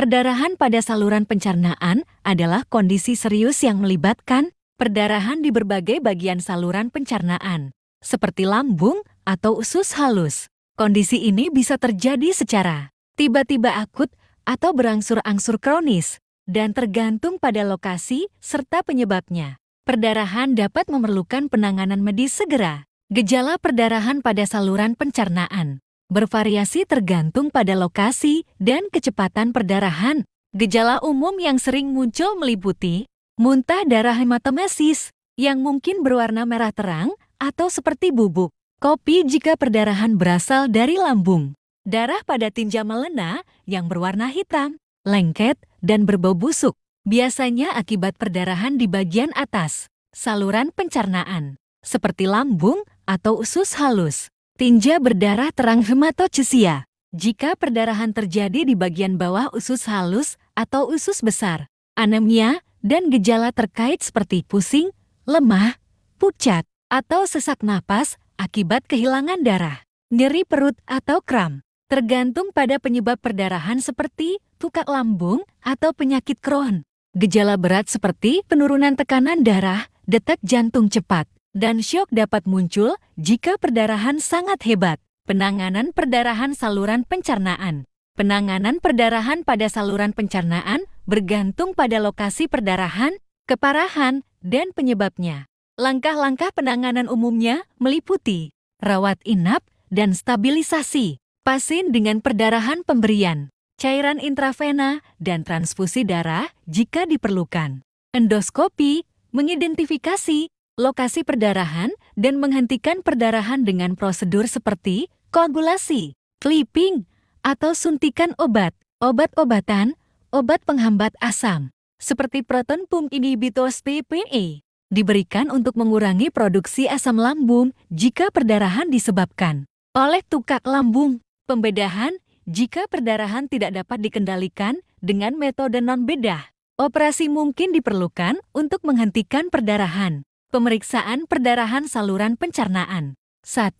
Perdarahan pada saluran pencernaan adalah kondisi serius yang melibatkan perdarahan di berbagai bagian saluran pencernaan, seperti lambung atau usus halus. Kondisi ini bisa terjadi secara tiba-tiba akut atau berangsur-angsur kronis, dan tergantung pada lokasi serta penyebabnya. Perdarahan dapat memerlukan penanganan medis segera. Gejala perdarahan pada saluran pencernaan bervariasi tergantung pada lokasi dan kecepatan perdarahan. Gejala umum yang sering muncul meliputi muntah darah hematomesis yang mungkin berwarna merah terang atau seperti bubuk. Kopi jika perdarahan berasal dari lambung. Darah pada tinja melena yang berwarna hitam, lengket, dan berbau busuk. Biasanya akibat perdarahan di bagian atas saluran pencernaan, seperti lambung atau usus halus. Tinja berdarah terang hematochezia jika perdarahan terjadi di bagian bawah usus halus atau usus besar. Anemia dan gejala terkait seperti pusing, lemah, pucat, atau sesak napas akibat kehilangan darah. Nyeri perut atau kram tergantung pada penyebab perdarahan seperti tukak lambung atau penyakit Crohn. Gejala berat seperti penurunan tekanan darah, detak jantung cepat, dan syok dapat muncul jika perdarahan sangat hebat. Penanganan perdarahan saluran pencernaan. Penanganan perdarahan pada saluran pencernaan bergantung pada lokasi perdarahan, keparahan, dan penyebabnya. Langkah-langkah penanganan umumnya meliputi rawat inap dan stabilisasi pasien dengan perdarahan, pemberian cairan intravena dan transfusi darah jika diperlukan. Endoskopi mengidentifikasi lokasi perdarahan dan menghentikan perdarahan dengan prosedur seperti koagulasi, clipping, atau suntikan obat, obat-obatan, obat penghambat asam, seperti proton pump inhibitors PPE, diberikan untuk mengurangi produksi asam lambung jika perdarahan disebabkan oleh tukak lambung. Pembedahan jika perdarahan tidak dapat dikendalikan dengan metode non-bedah. Operasi mungkin diperlukan untuk menghentikan perdarahan. Pemeriksaan perdarahan saluran pencernaan. 1.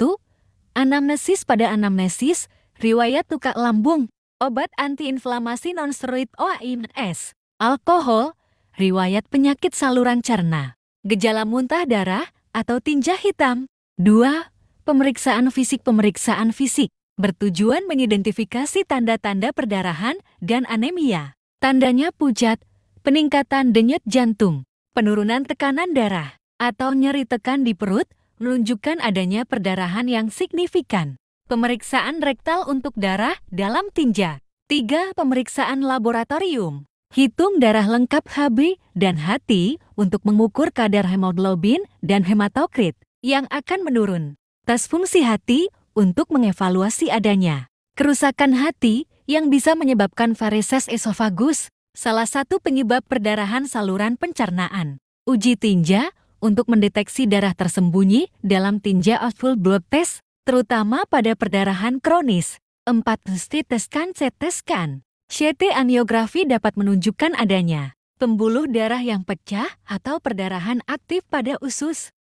Anamnesis. Pada anamnesis, riwayat tukak lambung, obat antiinflamasi non-steroid OAINS, alkohol, riwayat penyakit saluran cerna, gejala muntah darah atau tinja hitam. 2. Pemeriksaan fisik. Pemeriksaan fisik bertujuan mengidentifikasi tanda-tanda perdarahan dan anemia. Tandanya pucat, peningkatan denyut jantung, penurunan tekanan darah, atau nyeri tekan di perut menunjukkan adanya perdarahan yang signifikan. Pemeriksaan rektal untuk darah dalam tinja. 3. Pemeriksaan laboratorium. Hitung darah lengkap HB dan HT untuk mengukur kadar hemoglobin dan hematokrit yang akan menurun. Tes fungsi hati untuk mengevaluasi adanya kerusakan hati yang bisa menyebabkan varises esofagus, salah satu penyebab perdarahan saluran pencernaan. Uji tinja untuk mendeteksi darah tersembunyi dalam tinja outflow blood test, terutama pada perdarahan kronis. 4. CT scan. CT angiografi dapat menunjukkan adanya pembuluh darah yang pecah atau perdarahan aktif pada usus.